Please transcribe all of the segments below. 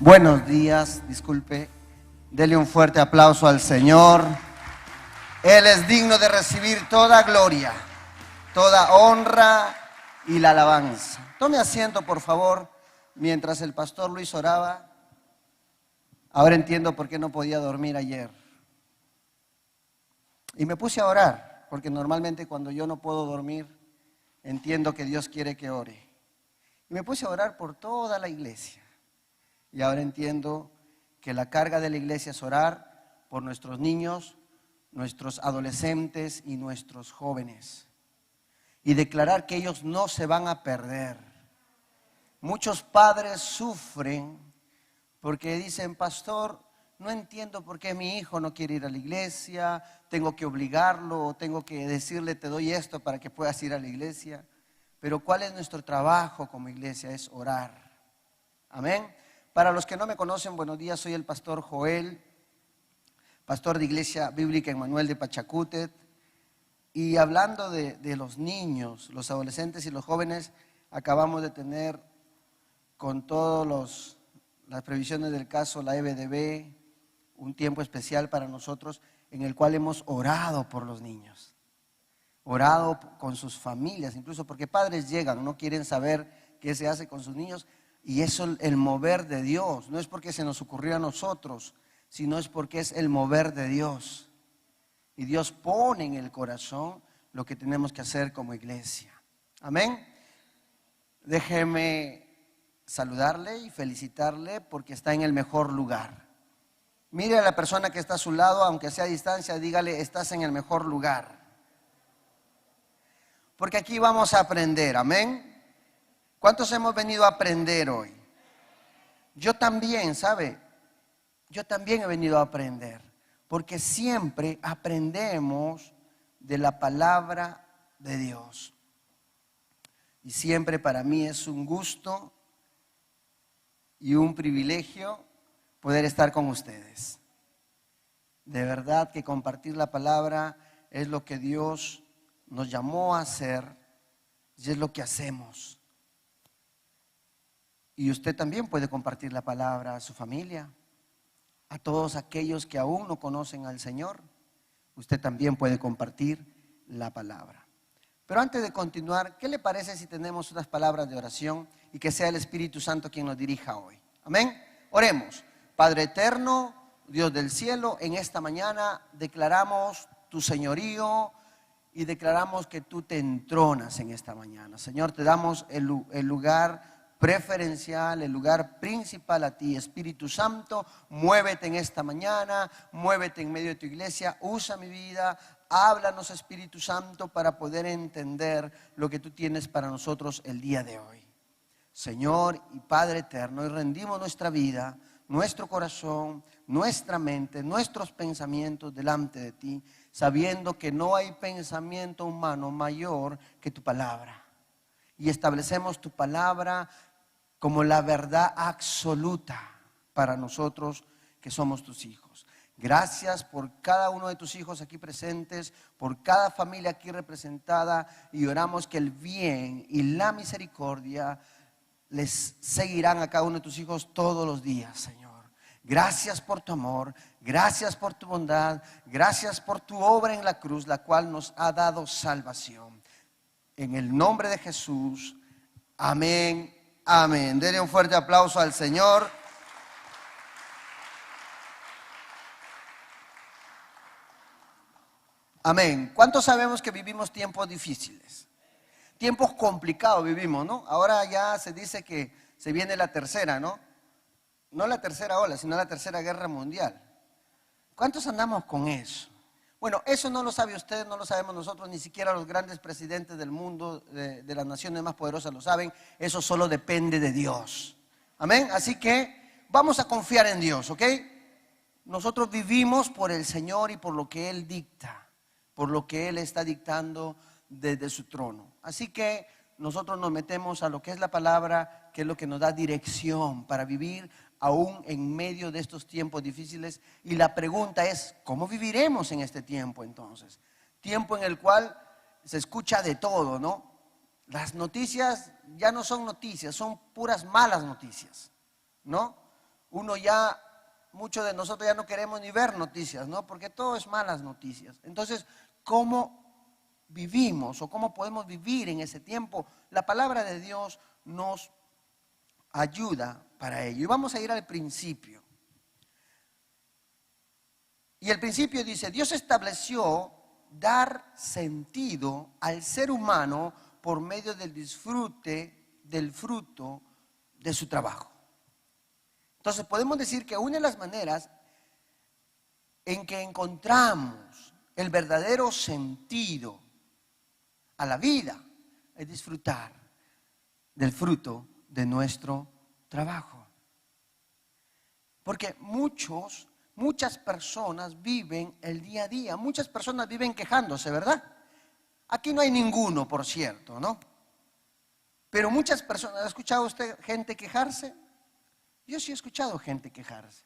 Buenos días, disculpe. Dele un fuerte aplauso al Señor. Él es digno de recibir toda gloria, toda honra y la alabanza. Tome asiento, por favor, mientras el pastor Luis oraba. Ahora entiendo por qué no podía dormir ayer. Y me puse a orar, porque normalmente cuando yo no puedo dormir, entiendo que Dios quiere que ore. Y me puse a orar por toda la iglesia. Y ahora entiendo que la carga de la iglesia es orar por nuestros niños, nuestros adolescentes y nuestros jóvenes. Y declarar que ellos no se van a perder. Muchos padres sufren porque dicen, pastor, no entiendo por qué mi hijo no quiere ir a la iglesia, tengo que obligarlo, o tengo que decirle te doy esto para que puedas ir a la iglesia. Pero ¿cuál es nuestro trabajo como iglesia? Es orar. Amén. Para los que no me conocen, buenos días, soy el pastor Joel, pastor de Iglesia Bíblica Emmanuel de Pachacútec. Y hablando de los niños, los adolescentes y los jóvenes, acabamos de tener con todas las previsiones del caso, la EBDB, un tiempo especial para nosotros en el cual hemos orado por los niños, orado con sus familias, incluso porque padres llegan, no quieren saber qué se hace con sus niños. Y eso, el mover de Dios, no es porque se nos ocurrió a nosotros, sino es porque es el mover de Dios. Y Dios pone en el corazón lo que tenemos que hacer como iglesia. Amén. Déjeme saludarle y felicitarle porque está en el mejor lugar. Mire a la persona que está a su lado, aunque sea a distancia, dígale, estás en el mejor lugar. Porque aquí vamos a aprender, amén. ¿Cuántos hemos venido a aprender hoy? Yo también, ¿sabe? Yo también he venido a aprender, porque siempre aprendemos de la palabra de Dios. Y siempre para mí es un gusto y un privilegio poder estar con ustedes. De verdad que compartir la palabra es lo que Dios nos llamó a hacer y es lo que hacemos. Y usted también puede compartir la palabra a su familia, a todos aquellos que aún no conocen al Señor. Usted también puede compartir la palabra. Pero antes de continuar, ¿qué le parece si tenemos unas palabras de oración y que sea el Espíritu Santo quien nos dirija hoy? Amén. Oremos. Padre eterno, Dios del cielo, en esta mañana declaramos tu señorío y declaramos que tú te entronas en esta mañana. Señor, te damos el lugar preferencial, el lugar principal a ti. Espíritu Santo, muévete en esta mañana, muévete en medio de tu iglesia, usa mi vida, háblanos Espíritu Santo para poder entender lo que tú tienes para nosotros el día de hoy. Señor y Padre eterno, hoy rendimos nuestra vida, nuestro corazón, nuestra mente, nuestros pensamientos delante de ti, sabiendo que no hay pensamiento humano mayor que tu palabra. Y establecemos tu palabra como la verdad absoluta para nosotros que somos tus hijos. Gracias por cada uno de tus hijos aquí presentes, por cada familia aquí representada, y oramos que el bien y la misericordia les seguirán a cada uno de tus hijos todos los días, Señor. Gracias por tu amor, gracias por tu bondad, gracias por tu obra en la cruz, la cual nos ha dado salvación. En el nombre de Jesús, amén, amén. Denle un fuerte aplauso al Señor. Amén. ¿Cuántos sabemos que vivimos tiempos difíciles? Tiempos complicados vivimos, ¿no? Ahora ya se dice que se viene la tercera, ¿no? No la tercera ola, sino la tercera guerra mundial. ¿Cuántos andamos con eso? Bueno, eso no lo sabe usted, no lo sabemos nosotros, ni siquiera los grandes presidentes del mundo, de las naciones más poderosas lo saben. Eso solo depende de Dios. Amén. Así que vamos a confiar en Dios, ¿ok? Nosotros vivimos por el Señor y por lo que Él dicta, por lo que Él está dictando desde su trono. Así que nosotros nos metemos a lo que es la palabra, que es lo que nos da dirección para vivir aún en medio de estos tiempos difíciles. Y la pregunta es, ¿cómo viviremos en este tiempo entonces? Tiempo en el cual se escucha de todo, ¿no? Las noticias ya no son noticias, son puras malas noticias, ¿no? uno ya, muchos de nosotros ya no queremos ni ver noticias, ¿no? Porque todo es malas noticias. Entonces, ¿cómo vivimos o cómo podemos vivir en ese tiempo? La palabra de Dios nos ayuda para ello. Y vamos a ir al principio. Y el principio dice, Dios estableció dar sentido al ser humano por medio del disfrute del fruto de su trabajo. Entonces podemos decir que una de las maneras en que encontramos el verdadero sentido a la vida es disfrutar del fruto de nuestro trabajo. Porque muchas personas viven el día a día, muchas personas viven quejándose, ¿verdad? Aquí no hay ninguno, por cierto, ¿no? Pero muchas personas, ¿ha escuchado usted gente quejarse? Yo sí he escuchado gente quejarse.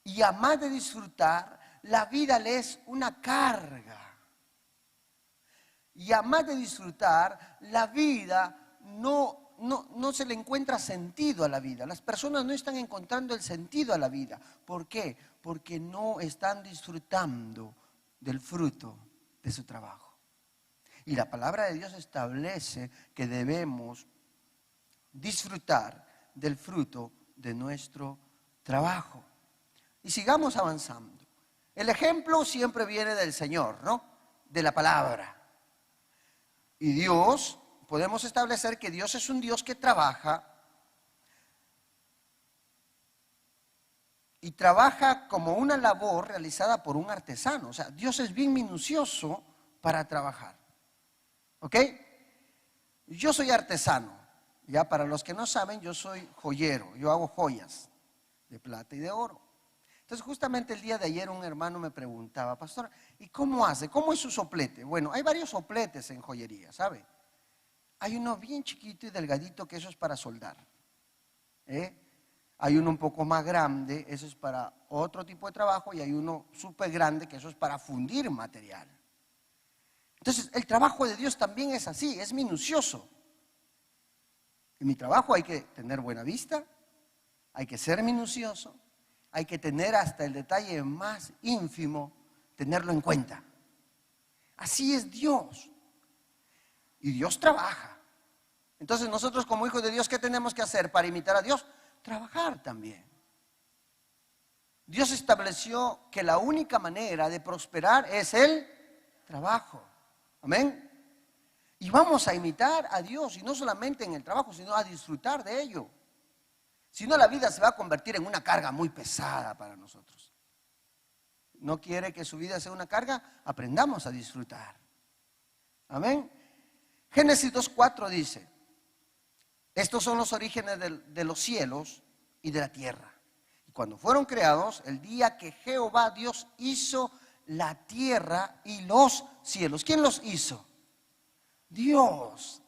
Y a más de disfrutar, la vida le es una carga. Y a más de disfrutar, la vida no se le encuentra sentido a la vida. Las personas no están encontrando el sentido a la vida. ¿Por qué? Porque no están disfrutando del fruto de su trabajo. Y la palabra de Dios establece que debemos disfrutar del fruto de nuestro trabajo. Y sigamos avanzando. El ejemplo siempre viene del Señor, ¿no? De la palabra. Y Dios, podemos establecer que Dios es un Dios que trabaja y trabaja como una labor realizada por un artesano. O sea, Dios es bien minucioso para trabajar. ¿Ok? Yo soy artesano. Ya para los que no saben, yo soy joyero. Yo hago joyas de plata y de oro. Entonces justamente el día de ayer un hermano me preguntaba, pastor, ¿y cómo hace? ¿Cómo es su soplete? Bueno, hay varios sopletes en joyería, ¿sabe? Hay uno bien chiquito y delgadito que eso es para soldar. Hay uno un poco más grande, eso es para otro tipo de trabajo, y hay uno súper grande que eso es para fundir material. Entonces el trabajo de Dios también es así, es minucioso. En mi trabajo hay que tener buena vista, hay que ser minucioso, hay que tener hasta el detalle más ínfimo, tenerlo en cuenta. Así es Dios. Y Dios trabaja. Entonces nosotros como hijos de Dios, ¿qué tenemos que hacer para imitar a Dios? Trabajar también. Dios estableció que la única manera de prosperar es el trabajo. Amén. Y vamos a imitar a Dios, y no solamente en el trabajo, sino a disfrutar de ello. Si no, la vida se va a convertir en una carga muy pesada para nosotros. ¿No quiere que su vida sea una carga? Aprendamos a disfrutar. Amén. Génesis 2:4 dice, estos son los orígenes de los cielos y de la tierra. Y cuando fueron creados, el día que Jehová Dios hizo la tierra y los cielos. ¿Quién los hizo? Dios.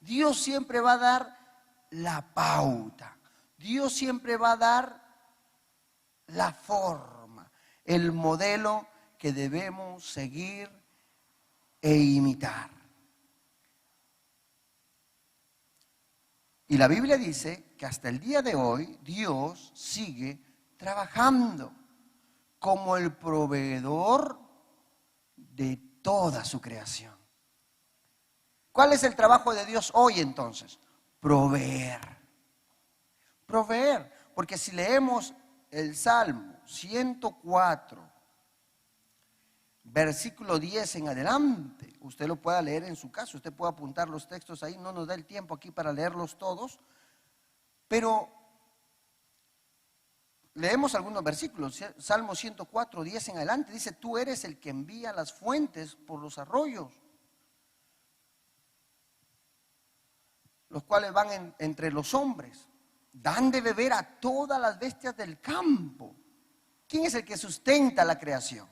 Dios siempre va a dar la pauta. Dios siempre va a dar la forma, el modelo que debemos seguir e imitar. Y la Biblia dice que hasta el día de hoy Dios sigue trabajando como el proveedor de toda su creación. ¿Cuál es el trabajo de Dios hoy entonces? Proveer. Proveer. Porque si leemos el Salmo 104, versículo 10 en adelante, usted lo pueda leer en su casa, usted puede apuntar los textos ahí, no nos da el tiempo aquí para leerlos todos, pero leemos algunos versículos. Salmo 104, 10 en adelante, dice, tú eres el que envía las fuentes por los arroyos, los cuales van entre los hombres, dan de beber a todas las bestias del campo. ¿Quién es el que sustenta la creación?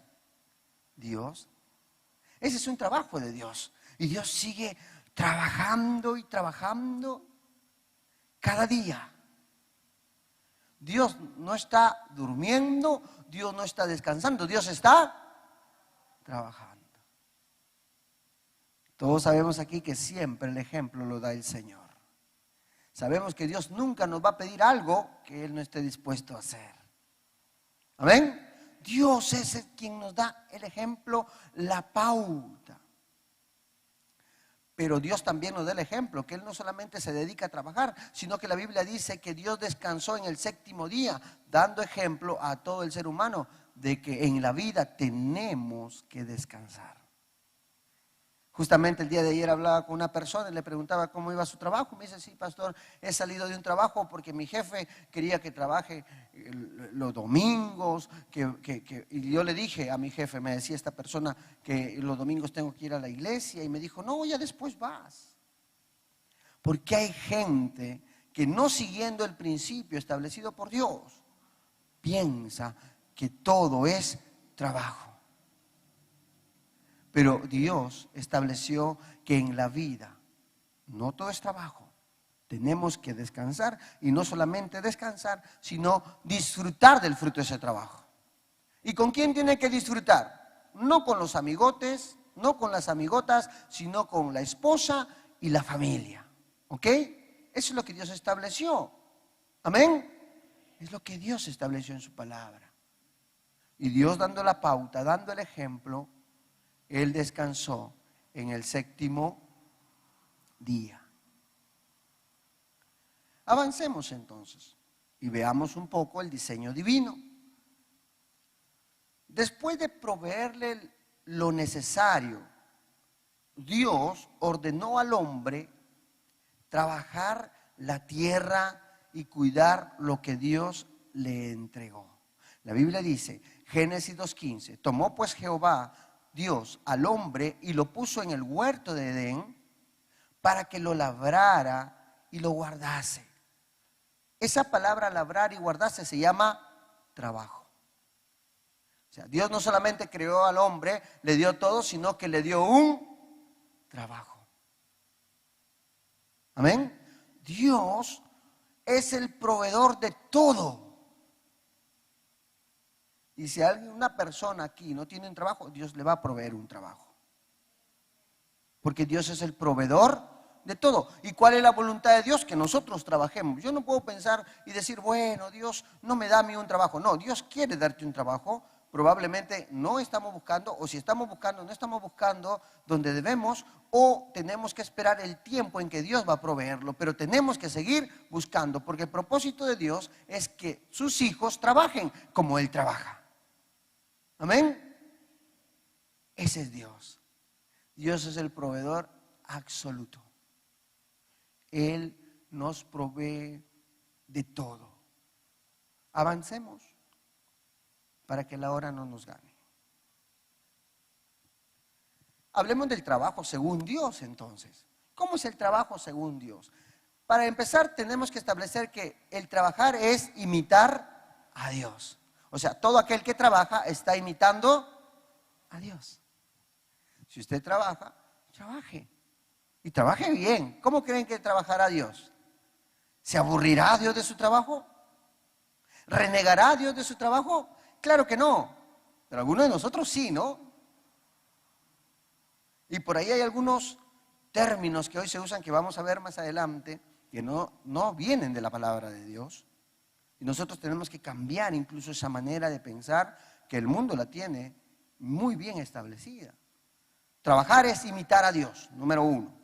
Dios. Ese es un trabajo de Dios. Y Dios sigue trabajando y trabajando cada día. Dios no está durmiendo, Dios no está descansando, Dios está trabajando. Todos sabemos aquí que siempre el ejemplo lo da el Señor. Sabemos que Dios nunca nos va a pedir algo que Él no esté dispuesto a hacer. Amén. Dios es el quien nos da el ejemplo, la pauta. Pero Dios también nos da el ejemplo, que Él no solamente se dedica a trabajar, sino que la Biblia dice que Dios descansó en el séptimo día, dando ejemplo a todo el ser humano de que en la vida tenemos que descansar. Justamente el día de ayer hablaba con una persona y le preguntaba cómo iba su trabajo. Me dice, sí, pastor, he salido de un trabajo porque mi jefe quería que trabaje los domingos. Y yo le dije a mi jefe, me decía esta persona, que los domingos tengo que ir a la iglesia. Y me dijo, no, ya después vas. Porque hay gente que no siguiendo el principio establecido por Dios, piensa que todo es trabajo. Pero Dios estableció que en la vida no todo es trabajo. Tenemos que descansar, y no solamente descansar, sino disfrutar del fruto de ese trabajo. ¿Y con quién tiene que disfrutar? No con los amigotes, no con las amigotas, sino con la esposa y la familia. ¿Ok? Eso es lo que Dios estableció. Amén. Es lo que Dios estableció en su palabra. Y Dios dando la pauta, dando el ejemplo, Él descansó en el séptimo día. Avancemos entonces y veamos un poco el diseño divino. Después de proveerle lo necesario, Dios ordenó al hombre trabajar la tierra y cuidar lo que Dios le entregó. La Biblia dice, Génesis 2:15, tomó pues Jehová Dios al hombre y lo puso en el huerto de Edén para que lo labrara y lo guardase. Esa palabra labrar y guardarse se llama trabajo. O sea, Dios no solamente creó al hombre, le dio todo, sino que le dio un trabajo. Amén. Dios es el proveedor de todo. Y si una persona aquí no tiene un trabajo, Dios le va a proveer un trabajo. Porque Dios es el proveedor de todo. ¿Y cuál es la voluntad de Dios? Que nosotros trabajemos. Yo no puedo pensar y decir, bueno, Dios no me da a mí un trabajo. No, Dios quiere darte un trabajo. Probablemente no estamos buscando, o si estamos buscando, no estamos buscando donde debemos, o tenemos que esperar el tiempo en que Dios va a proveerlo. Pero tenemos que seguir buscando, porque el propósito de Dios es que sus hijos trabajen como Él trabaja. Amén. Ese es Dios. Dios es el proveedor absoluto. Él nos provee de todo. Avancemos para que la hora no nos gane. Hablemos del trabajo según Dios entonces. ¿Cómo es el trabajo según Dios? Para empezar tenemos que establecer que el trabajar es imitar a Dios. O sea, todo aquel que trabaja está imitando a Dios. Si usted trabaja, trabaje. Y trabaje bien. ¿Cómo creen que trabajará Dios? ¿Se aburrirá Dios de su trabajo? ¿Renegará Dios de su trabajo? Claro que no. Pero algunos de nosotros sí, ¿no? Y por ahí hay algunos términos que hoy se usan, que vamos a ver más adelante, que no vienen de la palabra de Dios. Y nosotros tenemos que cambiar incluso esa manera de pensar, que el mundo la tiene muy bien establecida. Trabajar es imitar a Dios, número uno.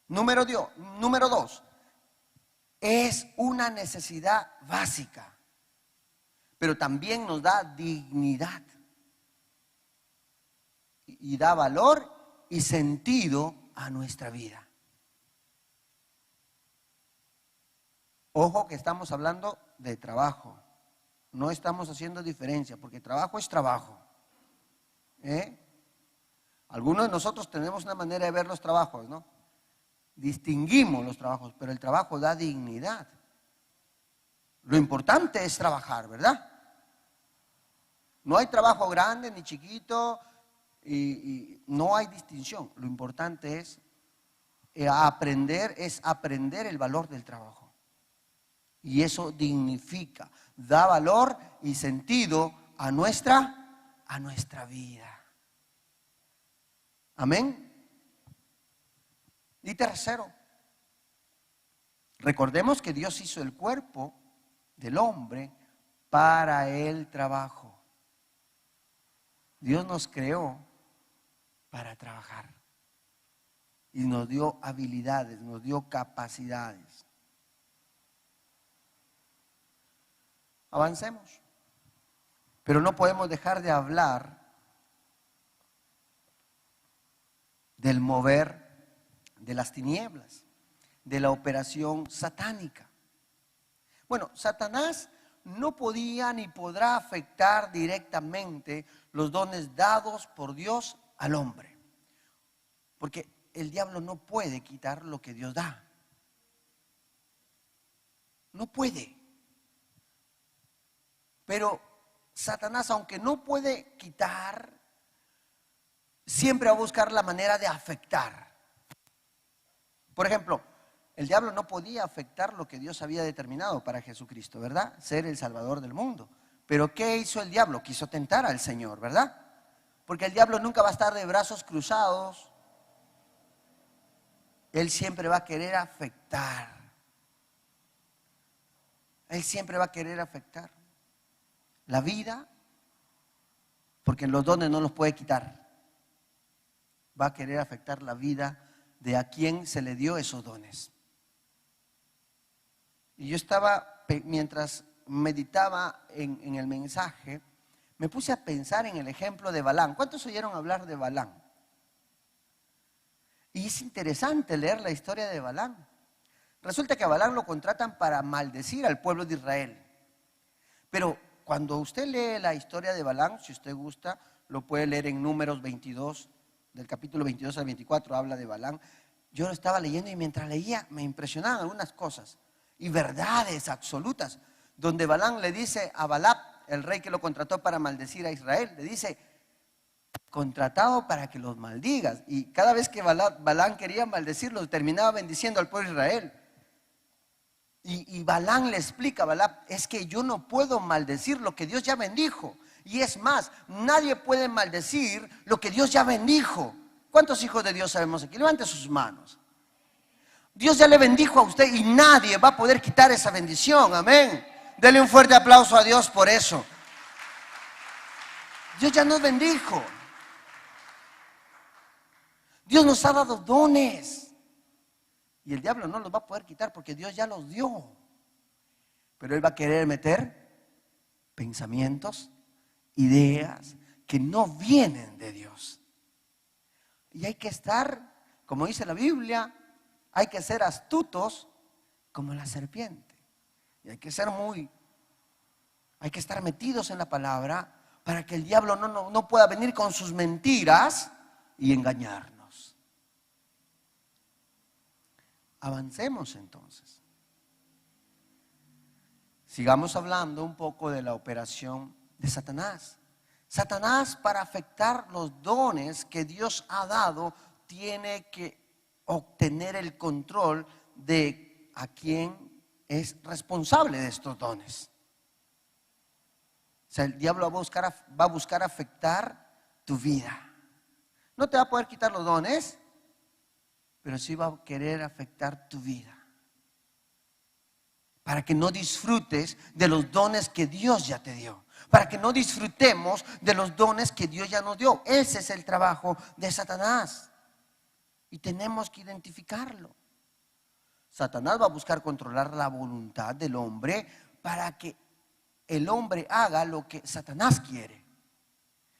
Número dos, es una necesidad básica, pero también nos da dignidad y da valor y sentido a nuestra vida. Ojo que estamos hablando de trabajo, no estamos haciendo diferencia, porque trabajo es trabajo. Algunos de nosotros tenemos una manera de ver los trabajos, ¿no? Distinguimos los trabajos, pero el trabajo da dignidad. Lo importante es trabajar, ¿verdad? No hay trabajo grande ni chiquito y no hay distinción. Lo importante es aprender el valor del trabajo. Y eso dignifica, da valor y sentido a nuestra vida. Amén. Y tercero, Recordemos que Dios hizo el cuerpo del hombre para el trabajo. Dios nos creó para trabajar y nos dio habilidades, nos dio capacidades. Avancemos. Pero no podemos dejar de hablar del mover de las tinieblas, de la operación satánica. Bueno, Satanás no podía ni podrá afectar directamente los dones dados por Dios al hombre, porque el diablo no puede quitar lo que Dios da. No puede. Pero Satanás, aunque no puede quitar, siempre va a buscar la manera de afectar. Por ejemplo, el diablo no podía afectar lo que Dios había determinado para Jesucristo, ¿verdad? Ser el Salvador del mundo. Pero ¿qué hizo el diablo? Quiso tentar al Señor, ¿verdad? Porque el diablo nunca va a estar de brazos cruzados. Él siempre va a querer afectar. Él siempre va a querer afectar la vida, porque los dones no los puede quitar. Va a querer afectar la vida de a quien se le dio esos dones. Y yo estaba, mientras meditaba en el mensaje, me puse a pensar en el ejemplo de Balaam. ¿Cuántos oyeron hablar de Balaam? Y es interesante leer la historia de Balaam. Resulta que a Balaam lo contratan para maldecir al pueblo de Israel. Pero cuando usted lee la historia de Balaam, si usted gusta, lo puede leer en Números 22, del capítulo 22 al 24, habla de Balaam. Yo lo estaba leyendo y mientras leía me impresionaban algunas cosas y verdades absolutas, donde Balaam le dice a Balac, el rey que lo contrató para maldecir a Israel, le dice: contratado para que los maldigas. Y cada vez que Balaam quería maldecirlos, terminaba bendiciendo al pueblo de Israel. Y Balaam le explica a Balac: es que yo no puedo maldecir lo que Dios ya bendijo. Y es más, nadie puede maldecir lo que Dios ya bendijo. ¿Cuántos hijos de Dios sabemos aquí? Levante sus manos. Dios ya le bendijo a usted y nadie va a poder quitar esa bendición. Amén. Dele un fuerte aplauso a Dios por eso. Dios ya nos bendijo. Dios nos ha dado dones. Y el diablo no los va a poder quitar porque Dios ya los dio. Pero él va a querer meter pensamientos, ideas que no vienen de Dios. Y hay que estar, como dice la Biblia, hay que ser astutos como la serpiente. Y hay que ser hay que estar metidos en la palabra para que el diablo no pueda venir con sus mentiras y engañarnos. Avancemos entonces. Sigamos hablando un poco de la operación de Satanás. Satanás, para afectar los dones que Dios ha dado, tiene que obtener el control de a quién es responsable de estos dones. O sea, el diablo va a buscar afectar tu vida. No te va a poder quitar los dones, pero sí va a querer afectar tu vida, para que no disfrutes de los dones que Dios ya te dio, para que no disfrutemos de los dones que Dios ya nos dio. Ese es el trabajo de Satanás y tenemos que identificarlo. Satanás va a buscar controlar la voluntad del hombre para que el hombre haga lo que Satanás quiere.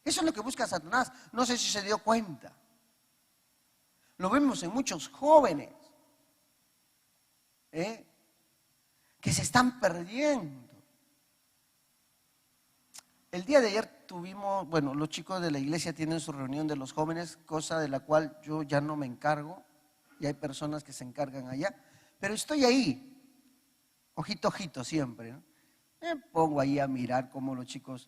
Eso es lo que busca Satanás. No sé si se dio cuenta. Lo vemos en muchos jóvenes que se están perdiendo. El día de ayer tuvimos, los chicos de la iglesia tienen su reunión de los jóvenes, cosa de la cual yo ya no me encargo, y hay personas que se encargan allá, pero estoy ahí, ojito, ojito siempre, ¿no? Me pongo ahí a mirar cómo los chicos,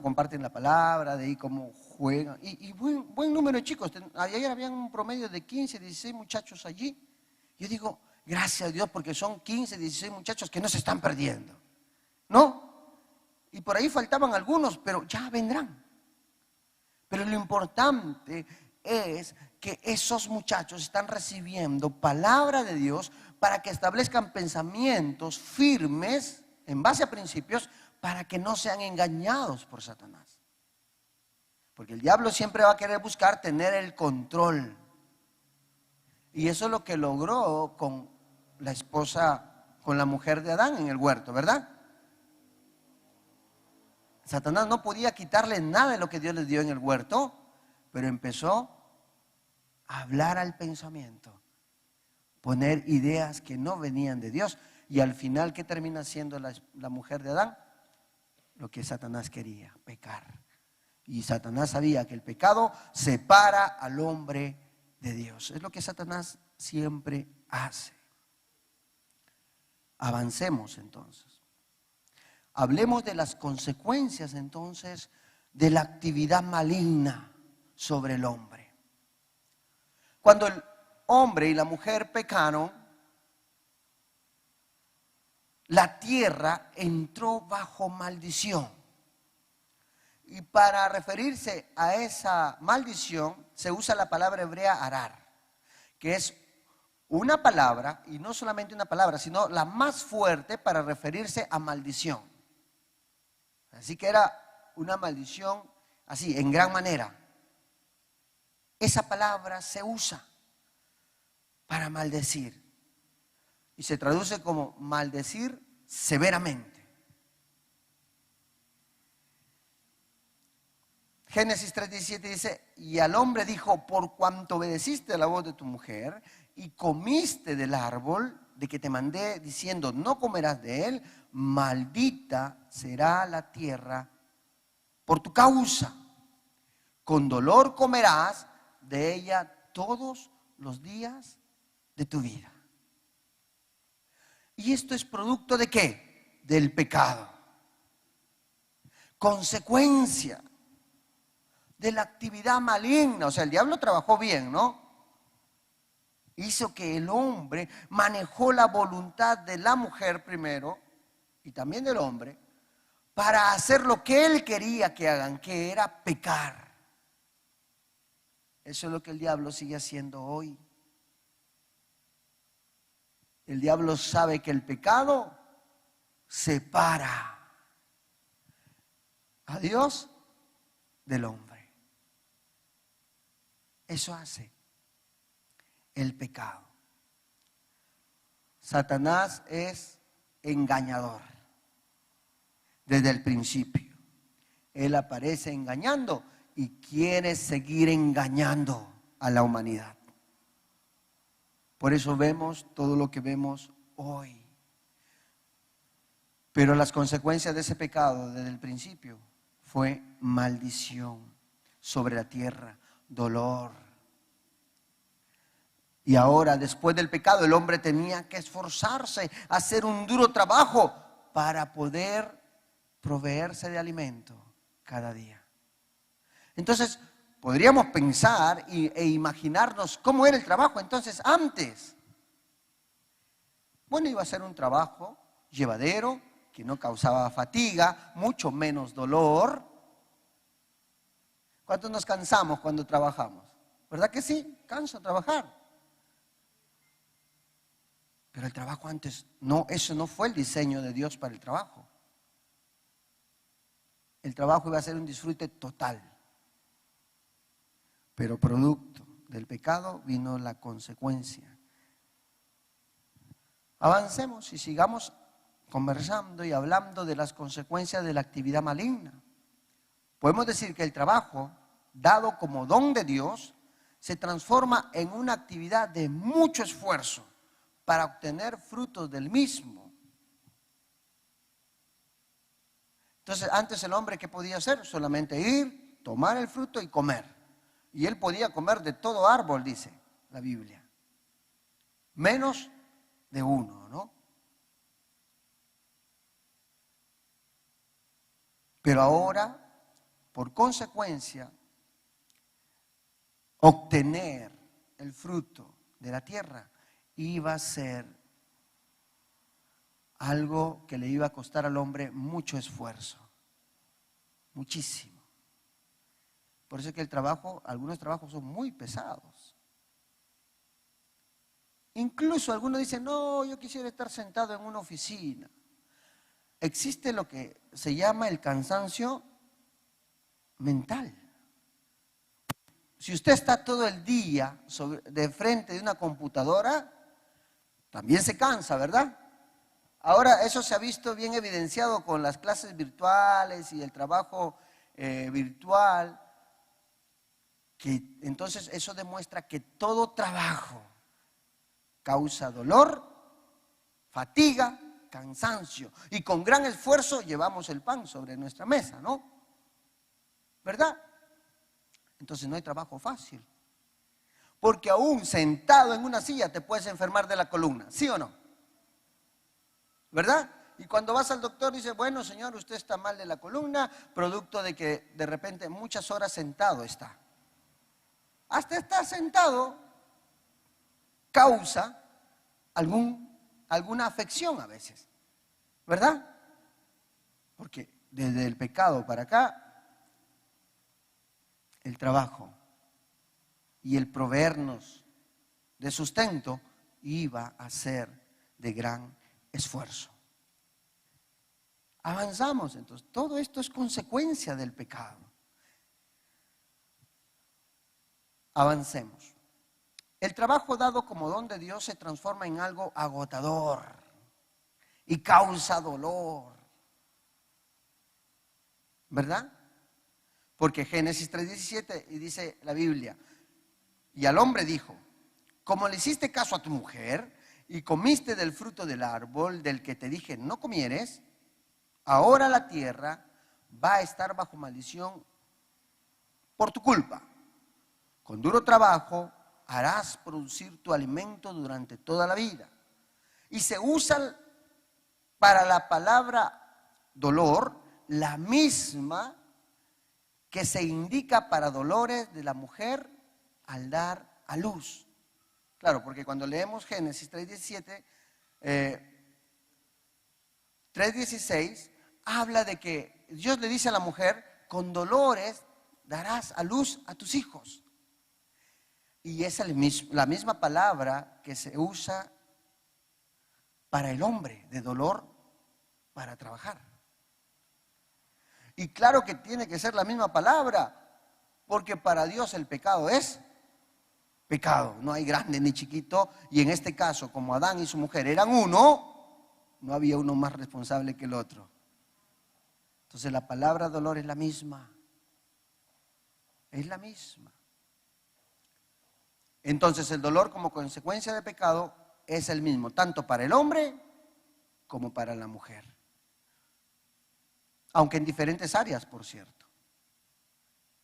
comparten la palabra, de ahí cómo juegan, y buen número de chicos. Ayer habían un promedio de 15, 16 muchachos allí. Yo digo, gracias a Dios, porque son 15, 16 muchachos que no se están perdiendo, ¿no? Y por ahí faltaban algunos, pero ya vendrán. Pero lo importante es que esos muchachos están recibiendo palabra de Dios para que establezcan pensamientos firmes en base a principios para que no sean engañados por Satanás. Porque el diablo siempre va a querer buscar tener el control. Y eso es lo que logró con la esposa, con la mujer de Adán en el huerto, ¿verdad? Satanás no podía quitarle nada de lo que Dios les dio en el huerto, pero empezó a hablar al pensamiento, poner ideas que no venían de Dios. Y al final, ¿qué termina siendo la mujer de Adán? Lo que Satanás quería, pecar. Y Satanás sabía que el pecado separa al hombre de Dios. Es lo que Satanás siempre hace. Avancemos entonces. Hablemos de las consecuencias entonces de la actividad maligna sobre el hombre. Cuando el hombre y la mujer pecaron, la tierra entró bajo maldición. Y para referirse a esa maldición se usa la palabra hebrea arar, que es una palabra, y no solamente una palabra, sino la más fuerte para referirse a maldición. Así que era una maldición así, en gran manera. Esa palabra se usa para maldecir y se traduce como maldecir severamente. Génesis 3:17 dice: y al hombre dijo, por cuanto obedeciste la voz de tu mujer y comiste del árbol de que te mandé diciendo, no comerás de él, maldita será la tierra por tu causa. Con dolor comerás de ella todos los días de tu vida. ¿Y esto es producto de qué? Del pecado. Consecuencia de la actividad maligna. O sea, el diablo trabajó bien, ¿no? Hizo que el hombre manejó la voluntad de la mujer primero y también del hombre para hacer lo que él quería que hagan, que era pecar. Eso es lo que el diablo sigue haciendo hoy. El diablo sabe que el pecado separa a Dios del hombre. Eso hace el pecado. Satanás es engañador desde el principio. Él aparece engañando y quiere seguir engañando a la humanidad. Por eso vemos todo lo que vemos hoy. Pero las consecuencias de ese pecado desde el principio fue maldición sobre la tierra, dolor. Y ahora, después del pecado, el hombre tenía que esforzarse, hacer un duro trabajo para poder proveerse de alimento cada día. Entonces, podríamos pensar e imaginarnos cómo era el trabajo entonces antes. Bueno, iba a ser un trabajo llevadero, que no causaba fatiga, mucho menos dolor. ¿Cuántos nos cansamos cuando trabajamos? ¿Verdad que sí? Cansa trabajar. Pero el trabajo antes, no, eso no fue el diseño de Dios para el trabajo. El trabajo iba a ser un disfrute total. Pero producto del pecado vino la consecuencia. Avancemos y sigamos conversando y hablando de las consecuencias de la actividad maligna. Podemos decir que el trabajo, dado como don de Dios, se transforma en una actividad de mucho esfuerzo para obtener frutos del mismo. Entonces, antes el hombre, ¿qué podía hacer? Solamente ir, tomar el fruto y comer. Y él podía comer de todo árbol, dice la Biblia. Menos de uno, ¿no? Pero ahora, por consecuencia, obtener el fruto de la tierra iba a ser algo que le iba a costar al hombre mucho esfuerzo, muchísimo. Por eso es que el trabajo, algunos trabajos son muy pesados. Incluso algunos dicen, no, yo quisiera estar sentado en una oficina. Existe lo que se llama el cansancio mental. Si usted está todo el día de frente de una computadora, también se cansa, ¿verdad? Ahora eso se ha visto bien evidenciado con las clases virtuales y el trabajo virtual, que entonces eso demuestra que todo trabajo causa dolor, fatiga, cansancio, y con gran esfuerzo llevamos el pan sobre nuestra mesa, ¿no? ¿Verdad? Entonces no hay trabajo fácil. Porque aún sentado en una silla te puedes enfermar de la columna, ¿sí o no? ¿Verdad? Y cuando vas al doctor dice, bueno señor, usted está mal de la columna, producto de que de repente muchas horas sentado está. Hasta estar sentado causa alguna afección a veces, ¿verdad? Porque desde el pecado para acá, el trabajo y el proveernos de sustento iba a ser de gran esfuerzo. Avanzamos, entonces, todo esto es consecuencia del pecado. Avancemos. El trabajo dado como don de Dios se transforma en algo agotador y causa dolor, ¿verdad? Porque Génesis 3:17 y dice la Biblia, y al hombre dijo, como le hiciste caso a tu mujer y comiste del fruto del árbol del que te dije no comieres, ahora la tierra va a estar bajo maldición por tu culpa. Con duro trabajo harás producir tu alimento durante toda la vida. Y se usa para la palabra dolor la misma que se indica para dolores de la mujer al dar a luz. Claro, porque cuando leemos Génesis 3:17, 3:16, habla de que Dios le dice a la mujer, con dolores darás a luz a tus hijos. Y es la misma palabra que se usa para el hombre, de dolor para trabajar. Y claro que tiene que ser la misma palabra, porque para Dios el pecado es pecado. No hay grande ni chiquito. Y en este caso, como Adán y su mujer eran uno, no había uno más responsable que el otro. Entonces la palabra dolor es la misma. Es la misma. Entonces el dolor como consecuencia de pecado es el mismo, tanto para el hombre como para la mujer. Aunque en diferentes áreas, por cierto.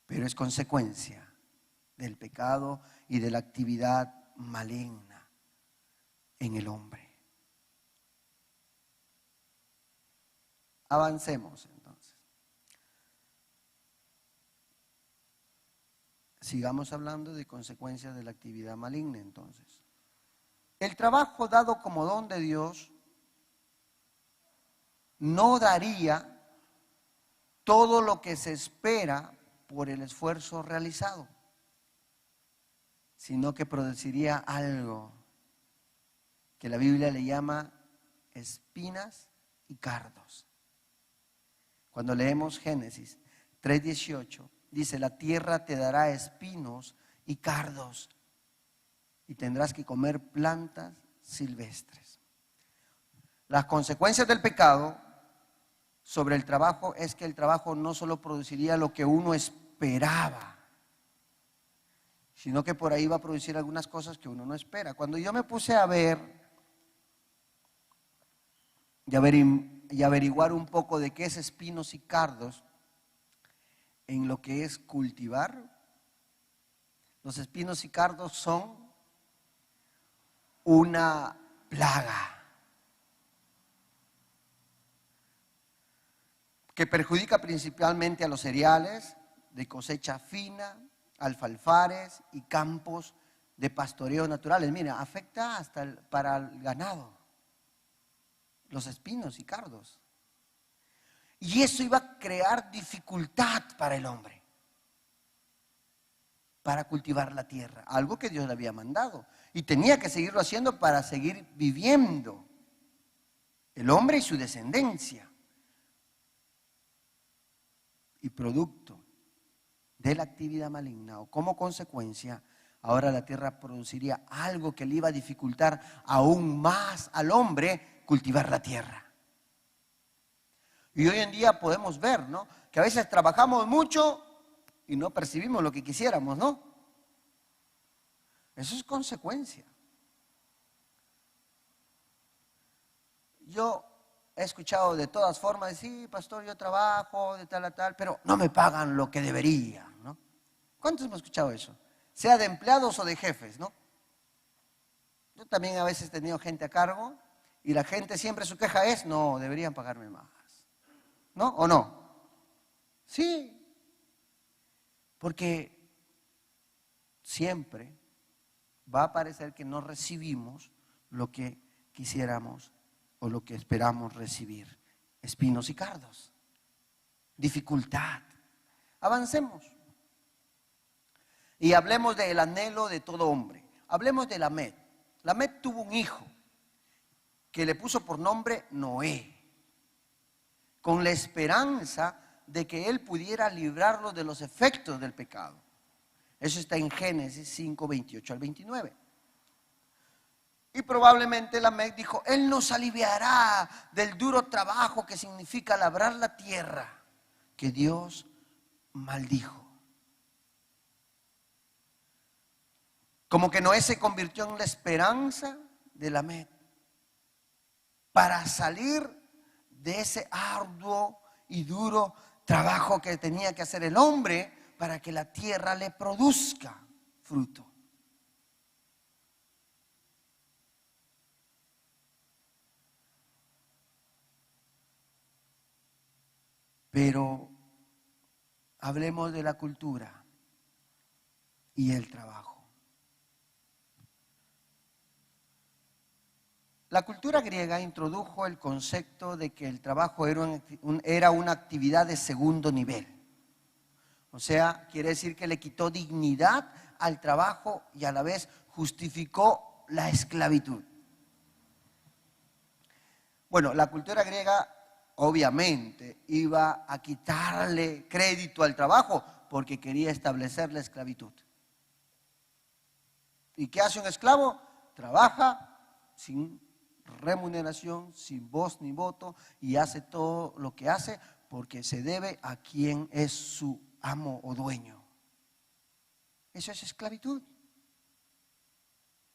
Pero es consecuencia del pecado y de la actividad maligna en el hombre. Avancemos entonces. Sigamos hablando de consecuencias de la actividad maligna entonces. El trabajo dado como don de Dios no daría todo lo que se espera por el esfuerzo realizado, sino que produciría algo que la Biblia le llama espinas y cardos. Cuando leemos Génesis 3:18, dice, la tierra te dará espinos y cardos y tendrás que comer plantas silvestres. Las consecuencias del pecado sobre el trabajo es que el trabajo no solo produciría lo que uno esperaba, sino que por ahí va a producir algunas cosas que uno no espera. Cuando yo me puse a ver y averiguar un poco de qué es espinos y cardos en lo que es cultivar, los espinos y cardos son una plaga que perjudica principalmente a los cereales de cosecha fina, alfalfares y campos de pastoreo naturales. Mira, afecta hasta para el ganado, los espinos y cardos. Y eso iba a crear dificultad para el hombre. para cultivar la tierra, algo que Dios le había mandado. Y tenía que seguirlo haciendo para seguir viviendo el hombre y su descendencia. Y producto de la actividad maligna o como consecuencia, ahora la tierra produciría algo que le iba a dificultar aún más al hombre cultivar la tierra. Y hoy en día podemos ver, ¿no?, que a veces trabajamos mucho y no percibimos lo que quisiéramos, ¿no? Eso es consecuencia. Yo he escuchado de todas formas, sí, pastor, yo trabajo de tal a tal, pero no me pagan lo que debería, ¿no? ¿Cuántos hemos escuchado eso? Sea de empleados o de jefes, ¿no? Yo también a veces he tenido gente a cargo y la gente siempre su queja es, no, deberían pagarme más. ¿No? ¿O no? Sí. Porque siempre va a parecer que no recibimos lo que quisiéramos o lo que esperamos recibir. Espinos y cardos. Dificultad. Avancemos. Y hablemos del anhelo de todo hombre. Hablemos de Lamed. Lamed tuvo un hijo que le puso por nombre Noé, con la esperanza de que él pudiera librarlo de los efectos del pecado. Eso está en Génesis 5, 28 al 29. Y probablemente Lamec dijo, él nos aliviará del duro trabajo que significa labrar la tierra que Dios maldijo. Como que Noé se convirtió en la esperanza de Lamec para salir de ese arduo y duro trabajo que tenía que hacer el hombre para que la tierra le produzca fruto. Pero hablemos de la cultura y el trabajo. La cultura griega introdujo el concepto de que el trabajo era una actividad de segundo nivel. O sea, quiere decir que le quitó dignidad al trabajo y a la vez justificó la esclavitud. Bueno, la cultura griega obviamente iba a quitarle crédito al trabajo porque quería establecer la esclavitud. ¿Y qué hace un esclavo? Trabaja sin remuneración, sin voz ni voto, y hace todo lo que hace porque se debe a quien es su amo o dueño. Eso es esclavitud.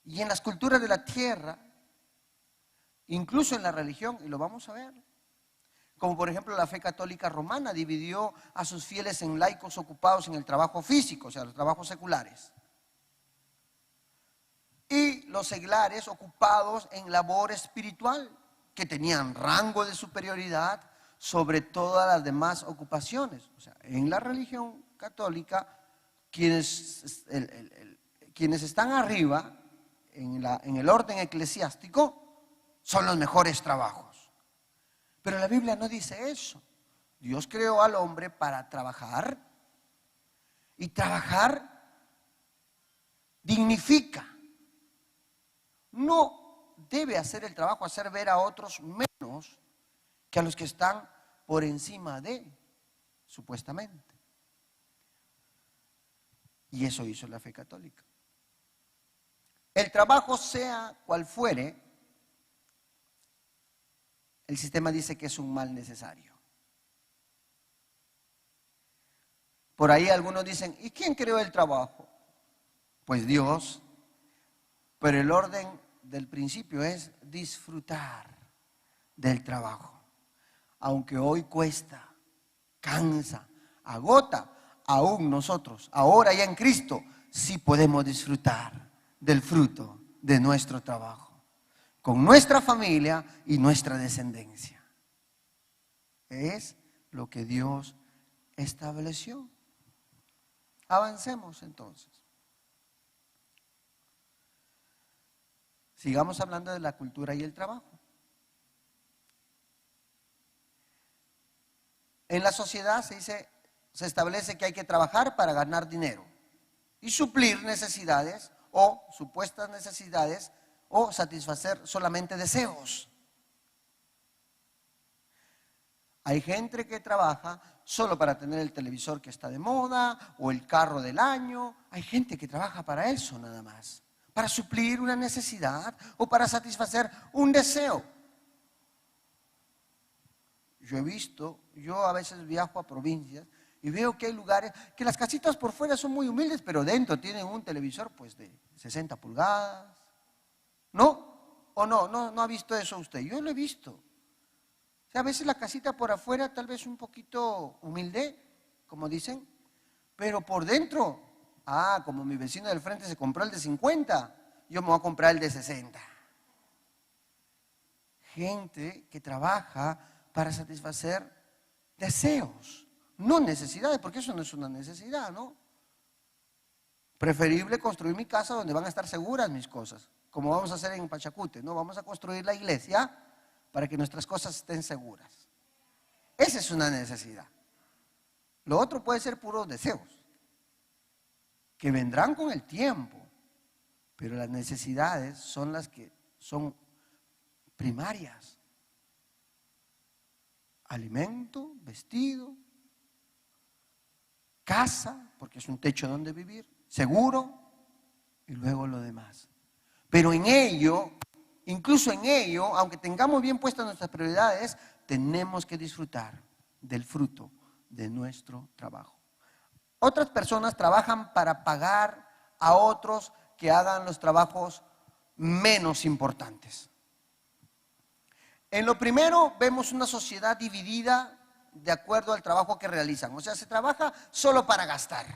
Y en las culturas de la tierra, incluso en la religión, y lo vamos a ver, como por ejemplo la fe católica romana dividió a sus fieles en laicos ocupados en el trabajo físico, o sea, los trabajos seculares, y los seglares ocupados en labor espiritual, que tenían rango de superioridad sobre todas las demás ocupaciones. O sea, en la religión católica, quienes están arriba en el orden eclesiástico son los mejores trabajos. Pero la Biblia no dice eso. Dios creó al hombre para trabajar, y trabajar dignifica. No debe hacer el trabajo, hacer ver a otros menos que a los que están por encima de, supuestamente. Y eso hizo la fe católica. El trabajo, sea cual fuere, el sistema dice que es un mal necesario. Por ahí algunos dicen, ¿y quién creó el trabajo? Pues Dios. Pero el orden del principio es disfrutar del trabajo. Aunque hoy cuesta, cansa, agota, aún nosotros, ahora ya en Cristo, sí podemos disfrutar del fruto de nuestro trabajo, con nuestra familia y nuestra descendencia. Es lo que Dios estableció. Avancemos entonces. Sigamos hablando de la cultura y el trabajo. En la sociedad se establece que hay que trabajar para ganar dinero. y suplir necesidades o supuestas necesidades o satisfacer solamente deseos. Hay gente que trabaja solo para tener el televisor que está de moda o el carro del año. Hay gente que trabaja para eso nada más, para suplir una necesidad o para satisfacer un deseo. Yo a veces viajo a provincias y veo que hay lugares que las casitas por fuera son muy humildes, pero dentro tienen un televisor pues de 60 pulgadas. ¿No? ¿O no ha visto eso usted? Yo lo he visto. O sea, a veces la casita por afuera tal vez un poquito humilde, como dicen, pero por dentro, como mi vecino del frente se compró el de 50, yo me voy a comprar el de 60. Gente que trabaja para satisfacer deseos, no necesidades, porque eso no es una necesidad, ¿no? Preferible construir mi casa donde van a estar seguras mis cosas, como vamos a hacer en Pachacute, ¿no? Vamos a construir la iglesia para que nuestras cosas estén seguras. Esa es una necesidad. Lo otro puede ser puros deseos, que vendrán con el tiempo, pero las necesidades son las que son primarias. Alimento, vestido, casa, porque es un techo donde vivir, seguro, y luego lo demás. Pero en ello, incluso en ello, aunque tengamos bien puestas nuestras prioridades, tenemos que disfrutar del fruto de nuestro trabajo. Otras personas trabajan para pagar a otros que hagan los trabajos menos importantes. En lo primero vemos una sociedad dividida de acuerdo al trabajo que realizan. O sea, se trabaja solo para gastar,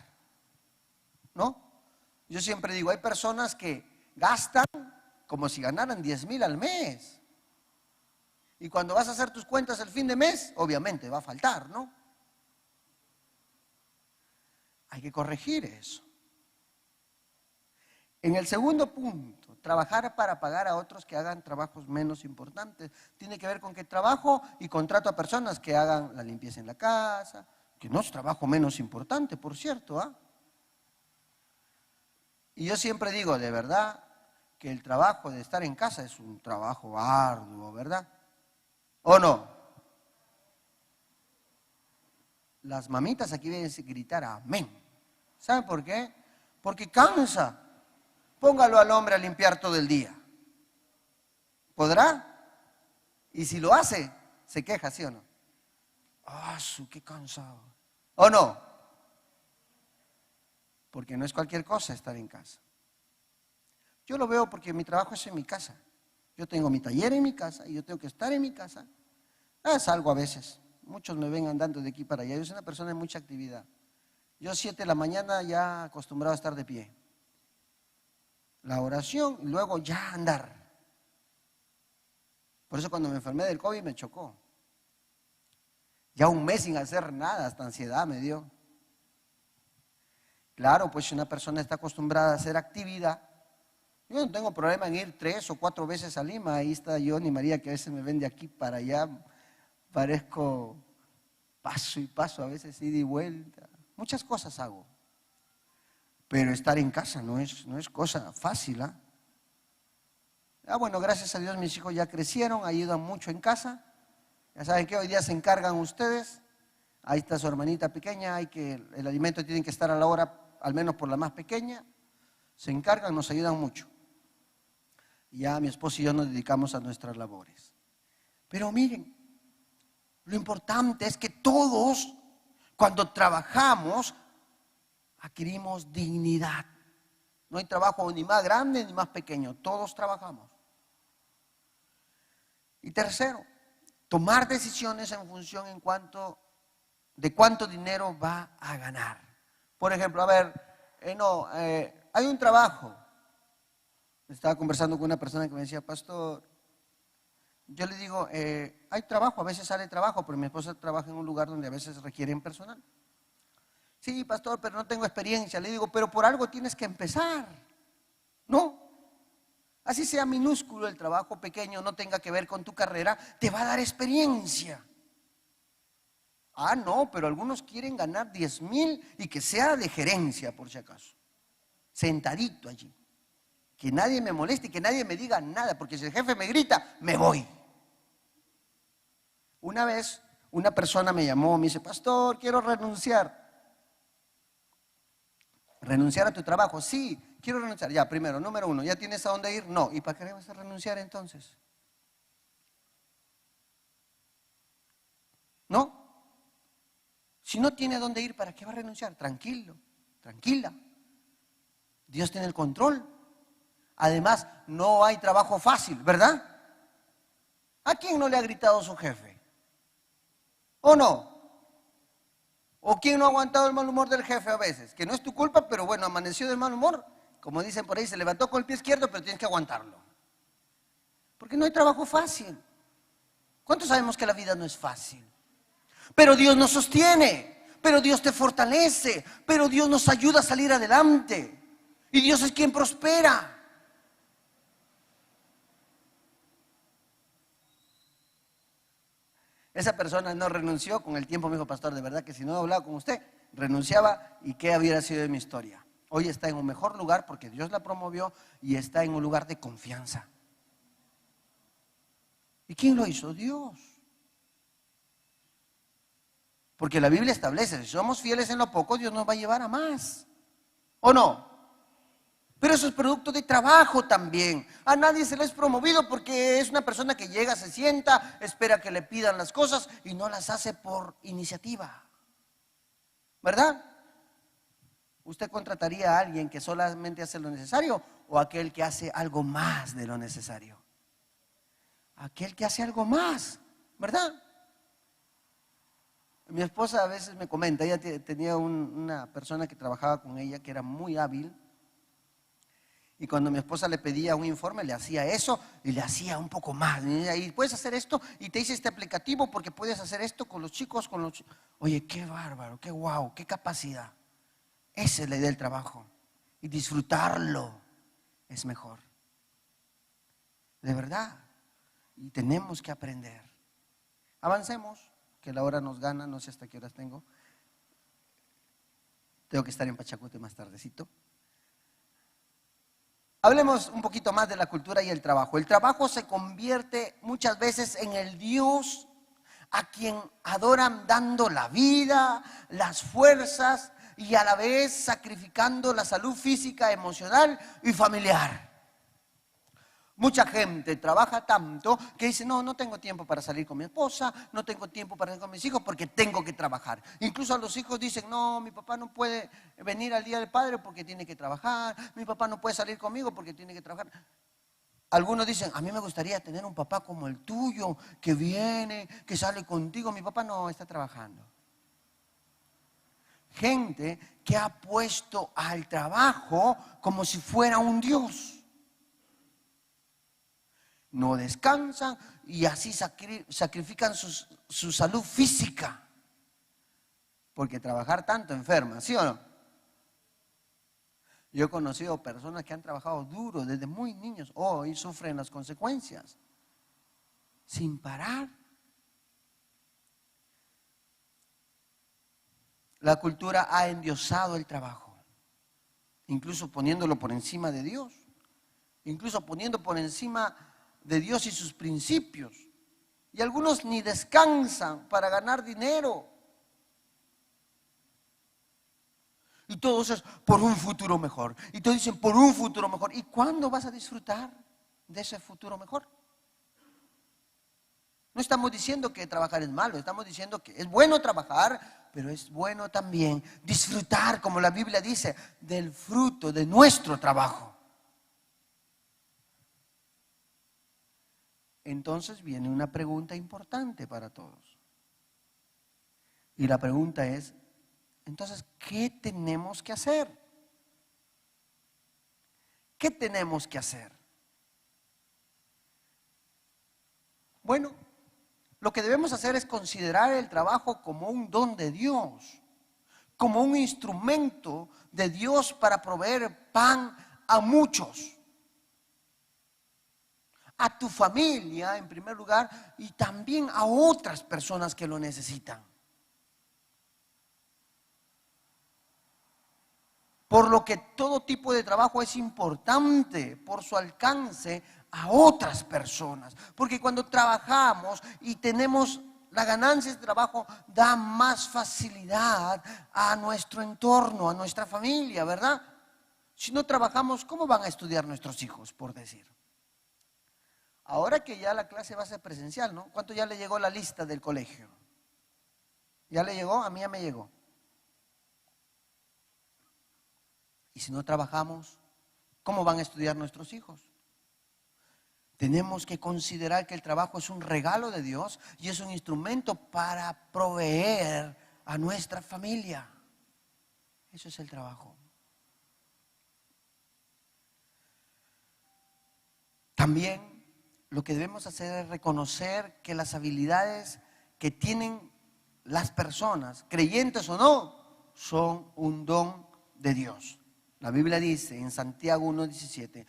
¿no? Yo siempre digo, hay personas que gastan como si ganaran 10,000 al mes. Y cuando vas a hacer tus cuentas el fin de mes, obviamente va a faltar, ¿no? Hay que corregir eso. En el segundo punto, trabajar para pagar a otros que hagan trabajos menos importantes. Tiene que ver con que trabajo y contrato a personas que hagan la limpieza en la casa, que no es trabajo menos importante, por cierto, ¿ah? Y yo siempre digo, de verdad, que el trabajo de estar en casa es un trabajo arduo, ¿verdad? ¿O no? Las mamitas aquí deben gritar amén. ¿Saben por qué? Porque cansa. Póngalo al hombre a limpiar todo el día. ¿Podrá? Y si lo hace, se queja, ¿sí o no? ¡Qué cansado! ¿O no? Porque no es cualquier cosa estar en casa. Yo lo veo porque mi trabajo es en mi casa. Yo tengo mi taller en mi casa y yo tengo que estar en mi casa. Salgo a veces. Muchos me ven andando de aquí para allá. Yo soy una persona de mucha actividad. Yo 7 de la mañana ya acostumbrado a estar de pie. La oración y luego ya andar. Por eso cuando me enfermé del COVID me chocó. Ya un mes sin hacer nada, hasta ansiedad me dio. Claro, pues si una persona está acostumbrada a hacer actividad, yo no tengo problema en ir 3 o 4 veces a Lima. Ahí está Johnny María, que a veces me ven de aquí para allá. Parezco paso y paso, a veces ida y vuelta. Muchas cosas hago. Pero estar en casa no es cosa fácil, ¿ah? Bueno, gracias a Dios mis hijos ya crecieron, ayudan mucho en casa. Ya saben que hoy día se encargan ustedes. Ahí está su hermanita pequeña, el alimento tiene que estar a la hora, al menos por la más pequeña. Se encargan, nos ayudan mucho. Y ya mi esposo y yo nos dedicamos a nuestras labores. Pero miren, lo importante es que todos, cuando trabajamos, adquirimos dignidad. No hay trabajo ni más grande ni más pequeño, todos trabajamos. Y tercero, tomar decisiones en función de cuánto dinero va a ganar. Por ejemplo, hay un trabajo. Estaba conversando con una persona que me decía, pastor, yo le digo, hay trabajo, a veces sale trabajo, pero mi esposa trabaja en un lugar donde a veces requieren personal. Sí, pastor, pero no tengo experiencia. Le digo, pero por algo tienes que empezar, ¿no? Así sea minúsculo el trabajo, pequeño, no tenga que ver con tu carrera, te va a dar experiencia. No, pero algunos quieren ganar 10,000 y que sea de gerencia, por si acaso. sentadito allí. Que nadie me moleste y que nadie me diga nada, porque si el jefe me grita, me voy. Una vez una persona me llamó, me dice, pastor, quiero renunciar. ¿Renunciar a tu trabajo? Sí, quiero renunciar. Ya, primero, número uno, ¿ya tienes a dónde ir? No. ¿Y para qué vas a renunciar entonces? ¿No? Si no tiene a dónde ir, ¿para qué va a renunciar? Tranquilo, tranquila. Dios tiene el control. Además, no hay trabajo fácil, ¿verdad? ¿A quién no le ha gritado su jefe? ¿O no? ¿O quién no ha aguantado el mal humor del jefe a veces? Que no es tu culpa, pero bueno, amaneció de mal humor. Como dicen por ahí, se levantó con el pie izquierdo, pero tienes que aguantarlo. Porque no hay trabajo fácil. ¿Cuántos sabemos que la vida no es fácil? Pero Dios nos sostiene, pero Dios te fortalece, pero Dios nos ayuda a salir adelante. Y Dios es quien prospera. Esa persona no renunció, con el tiempo me dijo, pastor, de verdad que si no he hablado con usted, renunciaba y qué hubiera sido de mi historia. Hoy está en un mejor lugar porque Dios la promovió y está en un lugar de confianza. ¿Y quién lo hizo? Dios. Porque la Biblia establece, si somos fieles en lo poco, Dios nos va a llevar a más. ¿O no? Pero eso es producto de trabajo también. A nadie se le es promovido porque es una persona que llega, se sienta, espera que le pidan las cosas y no las hace por iniciativa. ¿Verdad? ¿Usted contrataría a alguien que solamente hace lo necesario o aquel que hace algo más de lo necesario? Aquel que hace algo más, ¿verdad? Mi esposa a veces me comenta, ella tenía una persona que trabajaba con ella que era muy hábil. Y cuando mi esposa le pedía un informe, le hacía eso y le hacía un poco más. Y puedes hacer esto y te hice este aplicativo porque puedes hacer esto con los chicos, Oye, qué bárbaro, qué guau, qué capacidad. Esa es la idea del trabajo. Y disfrutarlo es mejor. De verdad. Y tenemos que aprender. Avancemos, que la hora nos gana, no sé hasta qué horas tengo. Tengo que estar en Pachacute más tardecito. Hablemos un poquito más de la cultura y el trabajo. El trabajo se convierte muchas veces en el Dios a quien adoran dando la vida, las fuerzas y a la vez sacrificando la salud física, emocional y familiar. Mucha gente trabaja tanto que dice, no tengo tiempo para salir con mi esposa, no tengo tiempo para salir con mis hijos porque tengo que trabajar. Incluso a los hijos dicen, no, mi papá no puede venir al Día del Padre porque tiene que trabajar, mi papá no puede salir conmigo porque tiene que trabajar. Algunos dicen, a mí me gustaría tener un papá como el tuyo, que viene, que sale contigo, mi papá no está trabajando. Gente que ha puesto al trabajo como si fuera un Dios. No descansan y así sacrifican su salud física. Porque trabajar tanto enferma, ¿sí o no? Yo he conocido personas que han trabajado duro desde muy niños, hoy sufren las consecuencias, sin parar. La cultura ha endiosado el trabajo, incluso poniéndolo por encima de Dios, incluso poniendo por encima de Dios y sus principios. Y algunos ni descansan para ganar dinero. Y todos es por un futuro mejor. Y todos dicen por un futuro mejor. ¿Y cuándo vas a disfrutar de ese futuro mejor? No estamos diciendo que trabajar es malo, estamos diciendo que es bueno trabajar, pero es bueno también disfrutar, como la Biblia dice, del fruto de nuestro trabajo. Entonces viene una pregunta importante para todos. Y la pregunta es, entonces, ¿qué tenemos que hacer? ¿Qué tenemos que hacer? Bueno, lo que debemos hacer es considerar el trabajo como un don de Dios, como un instrumento de Dios para proveer pan a muchos. A tu familia en primer lugar y también a otras personas que lo necesitan. Por lo que todo tipo de trabajo es importante por su alcance a otras personas. Porque cuando trabajamos y tenemos la ganancia de trabajo, da más facilidad a nuestro entorno, a nuestra familia, ¿verdad? Si no trabajamos, ¿cómo van a estudiar nuestros hijos, por decir? Ahora que ya la clase va a ser presencial, ¿no? ¿Cuánto ya le llegó la lista del colegio? ¿Ya le llegó? A mí ya me llegó. Y si no trabajamos, ¿cómo van a estudiar nuestros hijos? Tenemos que considerar que el trabajo es un regalo de Dios y es un instrumento para proveer a nuestra familia. Eso es el trabajo. También lo que debemos hacer es reconocer que las habilidades que tienen las personas, creyentes o no, son un don de Dios. La Biblia dice en Santiago 1:17,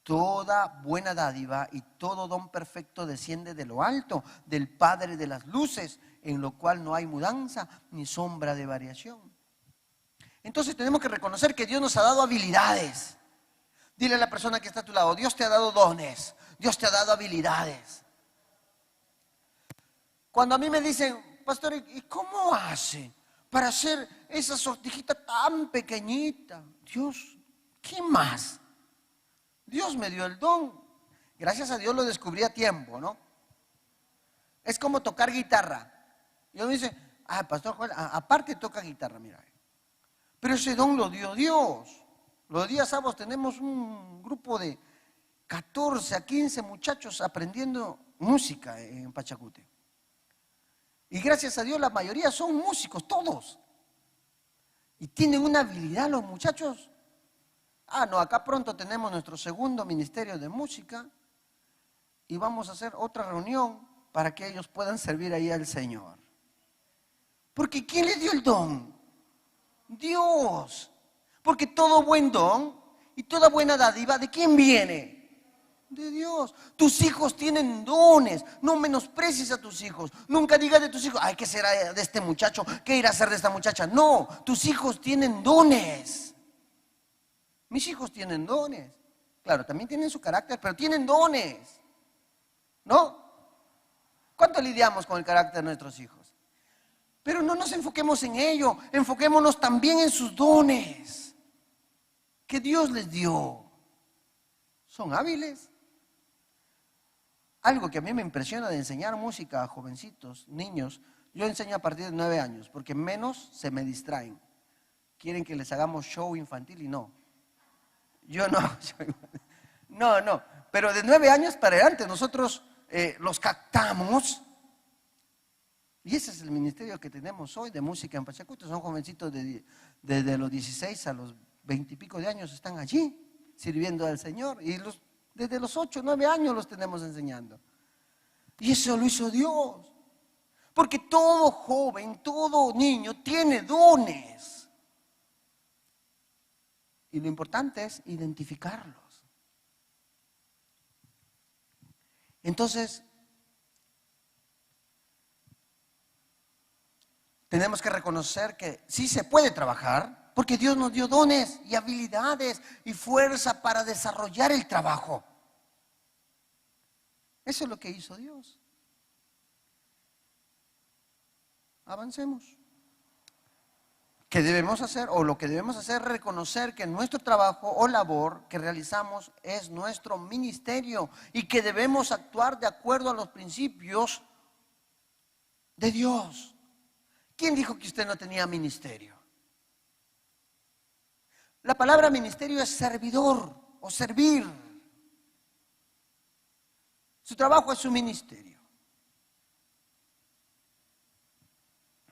toda buena dádiva y todo don perfecto desciende de lo alto, del Padre de las luces, en lo cual no hay mudanza ni sombra de variación. Entonces tenemos que reconocer que Dios nos ha dado habilidades. Dile a la persona que está a tu lado, Dios te ha dado dones, Dios te ha dado habilidades. Cuando a mí me dicen, pastor, ¿y cómo hace para hacer esa sortijita tan pequeñita? Dios, ¿qué más? Dios me dio el don. Gracias a Dios lo descubrí a tiempo, ¿no? Es como tocar guitarra. Y uno dice, pastor Joel, aparte toca guitarra, mira. Pero ese don lo dio Dios. Los días sábados tenemos un grupo de 14 a 15 muchachos aprendiendo música en Pachacute. Y gracias a Dios la mayoría son músicos, todos. Y tienen una habilidad los muchachos. No, acá pronto tenemos nuestro segundo ministerio de música y vamos a hacer otra reunión para que ellos puedan servir ahí al Señor. Porque ¿quién les dio el don? Dios. Porque todo buen don y toda buena dádiva, ¿de quién viene? De Dios. Tus hijos tienen dones. No menosprecies a tus hijos. Nunca digas de tus hijos, ¿qué será de este muchacho? ¿Qué irá a hacer de esta muchacha? No, tus hijos tienen dones. Mis hijos tienen dones. Claro, también tienen su carácter, pero tienen dones. ¿No? ¿Cuánto lidiamos con el carácter de nuestros hijos? Pero no nos enfoquemos en ello. Enfoquémonos también en sus dones que Dios les dio. Son hábiles. Algo que a mí me impresiona de enseñar música a jovencitos, niños, yo enseño a partir de 9 años, porque menos se me distraen. Quieren que les hagamos show infantil y no. Yo no. No, pero de 9 años para adelante nosotros los captamos. Y ese es el ministerio que tenemos hoy de música en Pachacute. Son jovencitos desde los 16 a los 20 y pico de años están allí sirviendo al Señor. Y desde los 8, 9 años los tenemos enseñando. Y eso lo hizo Dios. Porque todo joven, todo niño tiene dones. Y lo importante es identificarlos. Entonces, tenemos que reconocer que sí se puede trabajar, porque Dios nos dio dones y habilidades y fuerza para desarrollar el trabajo. Eso es lo que hizo Dios. Avancemos. ¿Qué debemos hacer? O lo que debemos hacer es reconocer que nuestro trabajo o labor que realizamos es nuestro ministerio y que debemos actuar de acuerdo a los principios de Dios. ¿Quién dijo que usted no tenía ministerio? La palabra ministerio es servidor o servir. Su trabajo es su ministerio.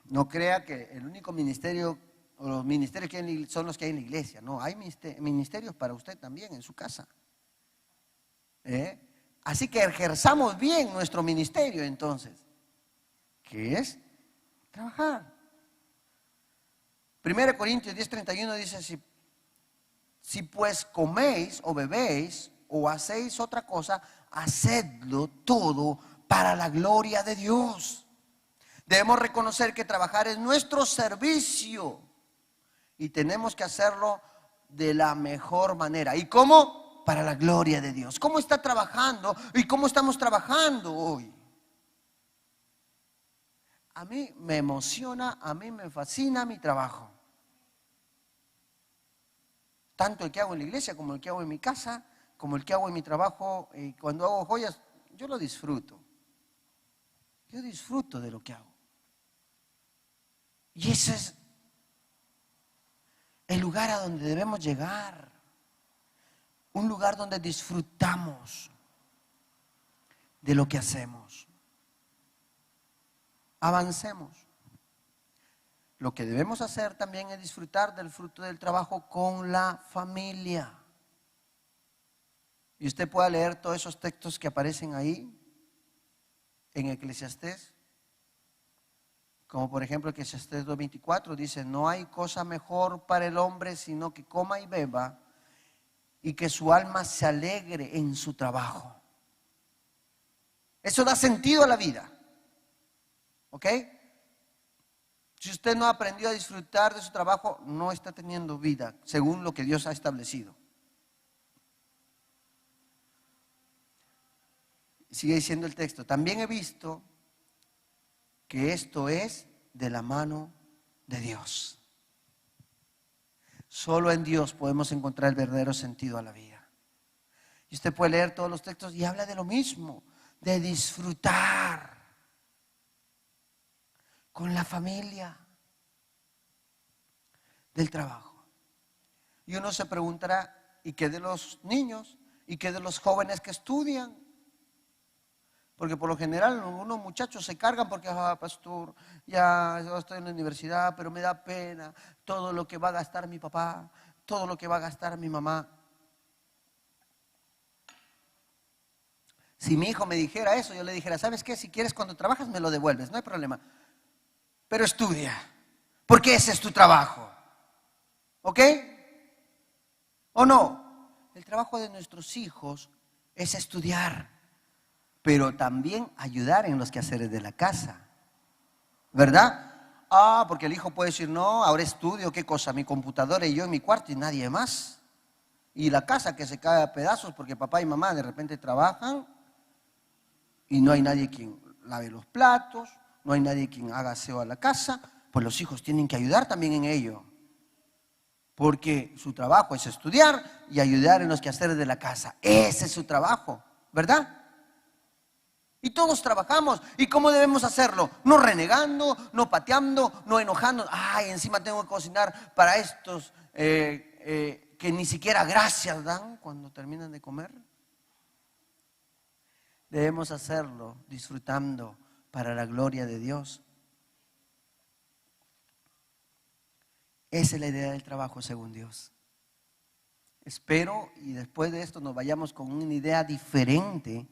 No crea que el único ministerio o los ministerios que son los que hay en la iglesia. No, hay ministerios para usted también en su casa. Así que ejerzamos bien nuestro ministerio entonces, que es trabajar. 1 Corintios 10:31 dice, si pues coméis o bebéis o hacéis otra cosa, hacedlo todo para la gloria de Dios. Debemos reconocer que trabajar es nuestro servicio y tenemos que hacerlo de la mejor manera. ¿Y cómo? Para la gloria de Dios. ¿Cómo está trabajando y cómo estamos trabajando hoy? A mí me emociona, a mí me fascina mi trabajo. Tanto el que hago en la iglesia como el que hago en mi casa, como el que hago en mi trabajo. Cuando hago joyas, yo lo disfruto. Yo disfruto de lo que hago. Y ese es el lugar a donde debemos llegar. Un lugar donde disfrutamos de lo que hacemos. Avancemos. Lo que debemos hacer también es disfrutar del fruto del trabajo con la familia. Y usted puede leer todos esos textos que aparecen ahí en Eclesiastés. Como por ejemplo Eclesiastés 2:24 dice: no hay cosa mejor para el hombre sino que coma y beba y que su alma se alegre en su trabajo. Eso da sentido a la vida. ¿Ok? Si usted no aprendió a disfrutar de su trabajo, no está teniendo vida según lo que Dios ha establecido. Sigue diciendo el texto: también he visto que esto es de la mano de Dios. Solo en Dios podemos encontrar el verdadero sentido a la vida. Y usted puede leer todos los textos y habla de lo mismo, de disfrutar con la familia del trabajo. Y uno se preguntará: ¿y qué de los niños? ¿Y qué de los jóvenes que estudian? Porque por lo general unos muchachos se cargan porque, pastor, ya estoy en la universidad, pero me da pena todo lo que va a gastar mi papá, todo lo que va a gastar mi mamá. Si mi hijo me dijera eso, yo le dijera: ¿sabes qué? Si quieres, cuando trabajas me lo devuelves, no hay problema. Pero estudia, porque ese es tu trabajo. ¿Ok? ¿O no? El trabajo de nuestros hijos es estudiar, pero también ayudar en los quehaceres de la casa. ¿Verdad? Porque el hijo puede decir: no, ahora estudio, ¿qué cosa? Mi computadora y yo en mi cuarto y nadie más. Y la casa que se cae a pedazos porque papá y mamá de repente trabajan y no hay nadie quien lave los platos, no hay nadie quien haga aseo a la casa. Pues los hijos tienen que ayudar también en ello, porque su trabajo es estudiar y ayudar en los quehaceres de la casa. Ese es su trabajo, ¿verdad? Y todos trabajamos. ¿Y cómo debemos hacerlo? No renegando, no pateando, no enojando. Ay, encima tengo que cocinar para estos que ni siquiera gracias dan cuando terminan de comer. Debemos hacerlo disfrutando para la gloria de Dios. Esa es la idea del trabajo según Dios. Espero y después de esto nos vayamos con una idea diferente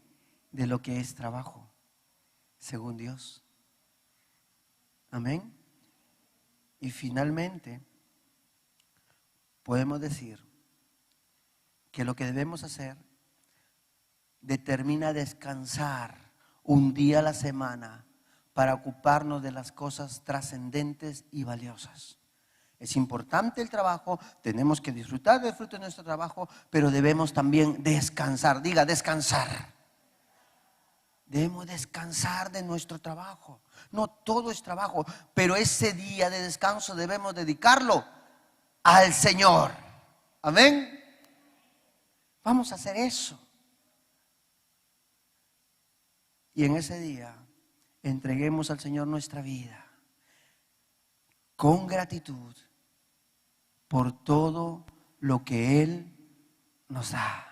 de lo que es trabajo según Dios. Amén. Y finalmente podemos decir que lo que debemos hacer determina descansar un día a la semana para ocuparnos de las cosas trascendentes y valiosas. Es importante el trabajo, tenemos que disfrutar del fruto de nuestro trabajo, pero debemos también descansar. Diga, descansar. Debemos descansar de nuestro trabajo. No todo es trabajo, pero ese día de descanso debemos dedicarlo al Señor. Amén. Vamos a hacer eso. Y en ese día entreguemos al Señor nuestra vida con gratitud por todo lo que Él nos da.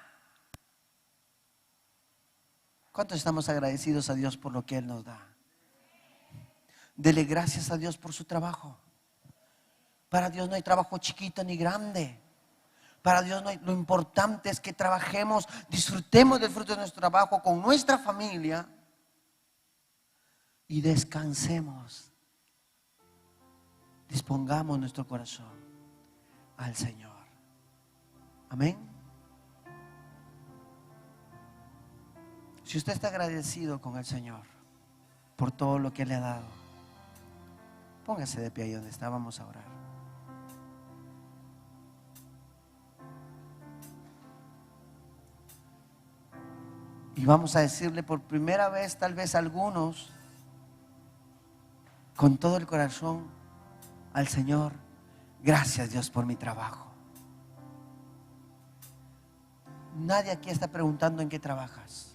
¿Cuántos estamos agradecidos a Dios por lo que Él nos da? Dele gracias a Dios por su trabajo. Para Dios no hay trabajo chiquito ni grande. Para Dios no hay, lo importante es que trabajemos, disfrutemos del fruto de nuestro trabajo con nuestra familia y descansemos. Dispongamos nuestro corazón al Señor. Amén. Si usted está agradecido con el Señor por todo lo que le ha dado, póngase de pie ahí donde está, vamos a orar. Y vamos a decirle por primera vez, tal vez algunos, con todo el corazón al Señor: gracias, Dios, por mi trabajo. Nadie aquí está preguntando en qué trabajas.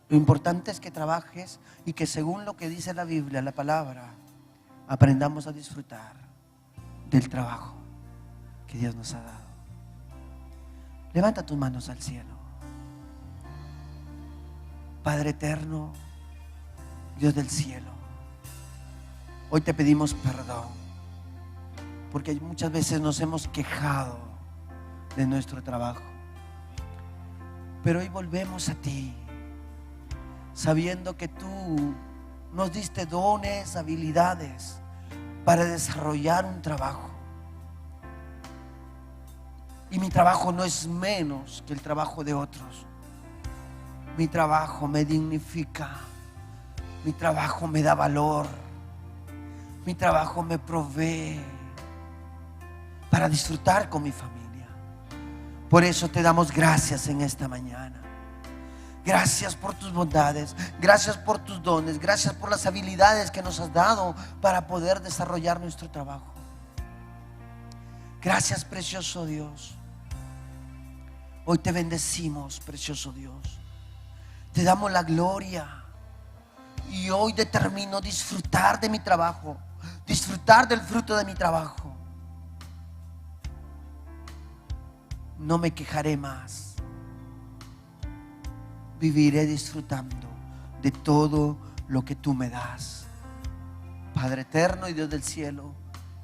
Lo importante es que trabajes y que, según lo que dice la Biblia, la palabra, aprendamos a disfrutar del trabajo que Dios nos ha dado. Levanta tus manos al cielo. Padre eterno, Dios del cielo, hoy te pedimos perdón, porque muchas veces nos hemos quejado de nuestro trabajo. Pero hoy volvemos a ti, sabiendo que tú nos diste dones, habilidades para desarrollar un trabajo. Y mi trabajo no es menos que el trabajo de otros. Mi trabajo me dignifica, mi trabajo me da valor, mi trabajo me provee para disfrutar con mi familia. Por eso te damos gracias en esta mañana. Gracias por tus bondades, gracias por tus dones, gracias por las habilidades que nos has dado para poder desarrollar nuestro trabajo. Gracias, precioso Dios. Hoy te bendecimos, precioso Dios. Te damos la gloria. Y hoy determino disfrutar de mi trabajo, disfrutar del fruto de mi trabajo. No me quejaré más. Viviré disfrutando de todo lo que tú me das. Padre eterno y Dios del cielo,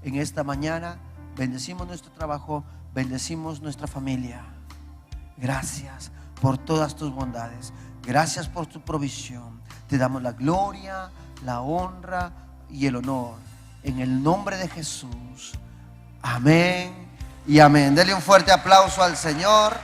en esta mañana bendecimos nuestro trabajo, bendecimos nuestra familia. Gracias por todas tus bondades. Gracias por tu provisión. Te damos la gloria, la honra y el honor. En el nombre de Jesús. Amén y amén. Dele un fuerte aplauso al Señor.